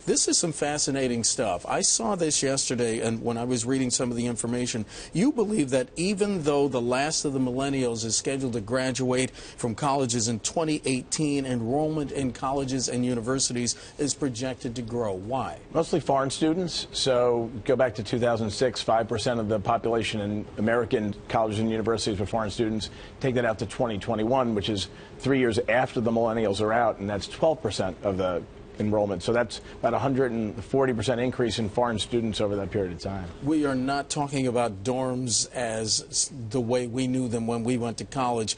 This is some fascinating stuff. I saw this yesterday, and when I was reading some of the information, you believe that even though the last of the millennials is scheduled to graduate from colleges in 2018, enrollment in colleges and universities is projected to grow. Why? Mostly foreign students. So go back to 2006, 5% of the population in American colleges and universities were foreign students. Take that out to 2021, which is 3 years after the millennials are out, and that's 12% of the enrollment. So that's about 140% increase in foreign students over that period of time. We are not talking about dorms as the way we knew them when we went to college.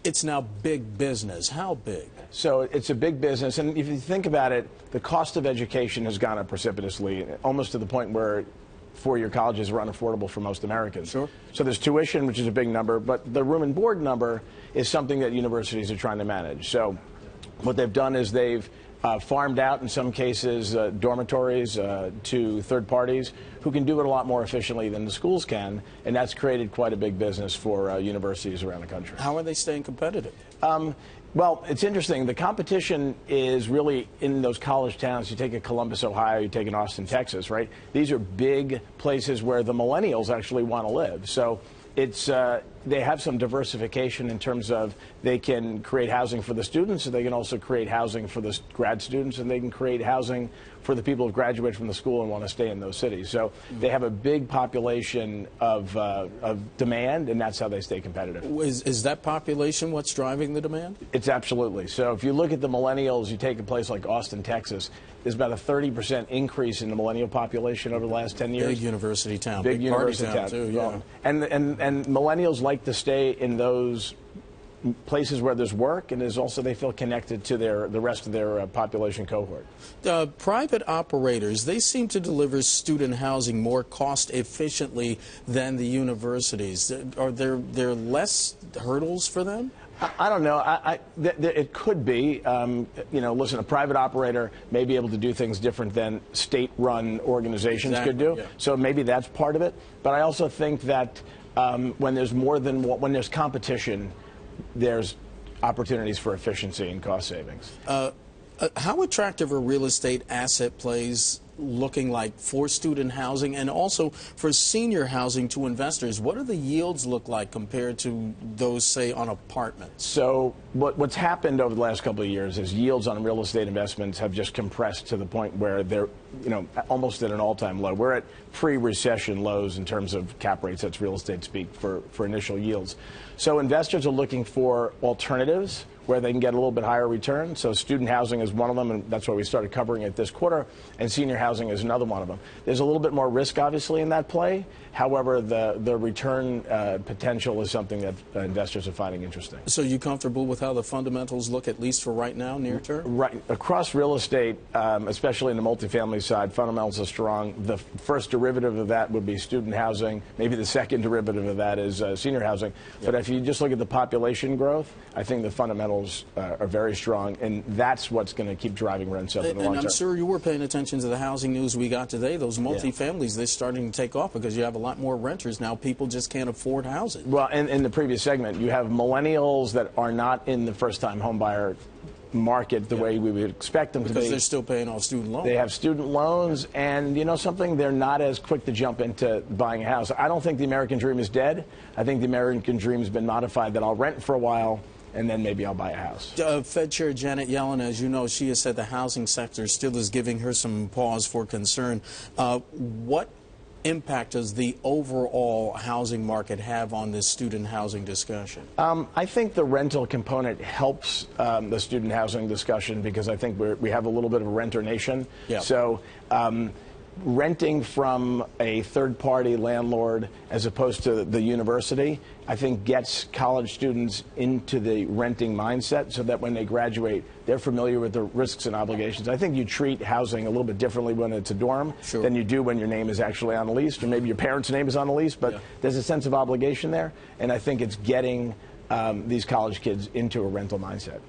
It's now big business. How big? So it's a big business, and if you think about it, the cost of education has gone up precipitously, almost to the point where four-year colleges are unaffordable for most Americans. Sure. So there's tuition, which is a big number, but the room and board number is something that universities are trying to manage. So what they've done is they've farmed out, in some cases, dormitories to third parties who can do it a lot more efficiently than the schools can, and that's created quite a big business for universities around the country. How are they staying competitive? Well, it's interesting. The competition is really in those college towns. You take a Columbus, Ohio, you take an Austin, Texas, right? These are big places where the millennials actually want to live. So it's they have some diversification in terms of they can create housing for the students, and they can also create housing for the grad students, and they can create housing for the people who graduate from the school and want to stay in those cities. So they have a big population of demand, and that's how they stay competitive. Is that population what's driving the demand? It's absolutely. So if you look at the millennials, you take a place like Austin, Texas, there's about a 30% increase in the millennial population over the last 10 years. Big university town. Big university town, too, yeah. And millennials like to stay in those places where there's work, and there's also they feel connected to the rest of their population cohort. Private operators, they seem to deliver student housing more cost efficiently than the universities. Are there less hurdles for them? I don't know. It could be. You know, listen, a private operator may be able to do things different than state-run organizations could do. Yeah. So maybe that's part of it. But I also think that when there's competition, there's opportunities for efficiency and cost savings. How attractive are real estate asset plays looking like for student housing and also for senior housing to investors? What do the yields look like compared to those, say, on apartments? So what's happened over the last couple of years is yields on real estate investments have just compressed to the point where they're, you know, almost at an all-time low. We're at pre-recession lows in terms of cap rates, that's real estate speak, for initial yields. So investors are looking for alternatives where they can get a little bit higher return. So student housing is one of them, and that's why we started covering it this quarter, and senior housing is another one of them. There's a little bit more risk, obviously, in that play. However, the return potential is something that investors are finding interesting. So you comfortable with how the fundamentals look, at least for right now, near term? Right. Across real estate, especially in the multifamily side, fundamentals are strong. The first derivative of that would be student housing. Maybe the second derivative of that is senior housing. Yep. But if you just look at the population growth, I think the fundamentals are very strong, and that's what's going to keep driving rents up in the long term. And I'm sure you were paying attention to the housing news we got today. Those multifamilies, they're starting to take off because you have a lot more renters now. People just can't afford housing. Well, in the previous segment, you have millennials that are not in the first-time home buyer market the way we would expect them to be. Because they're still paying off student loans. They have student loans, and you know something? They're not as quick to jump into buying a house. I don't think the American dream is dead. I think the American dream has been modified that I'll rent for a while, and then maybe I'll buy a house. Fed Chair Janet Yellen, as you know, she has said the housing sector still is giving her some pause for concern. What impact does the overall housing market have on this student housing discussion? I think the rental component helps the student housing discussion because I think we have a little bit of a renter nation. Yeah. So renting from a third-party landlord as opposed to the university, I think gets college students into the renting mindset so that when they graduate, they're familiar with the risks and obligations. I think you treat housing a little bit differently when it's a dorm than you do when your name is actually on the lease, or maybe your parents' name is on the lease, but there's a sense of obligation there, and I think it's getting these college kids into a rental mindset.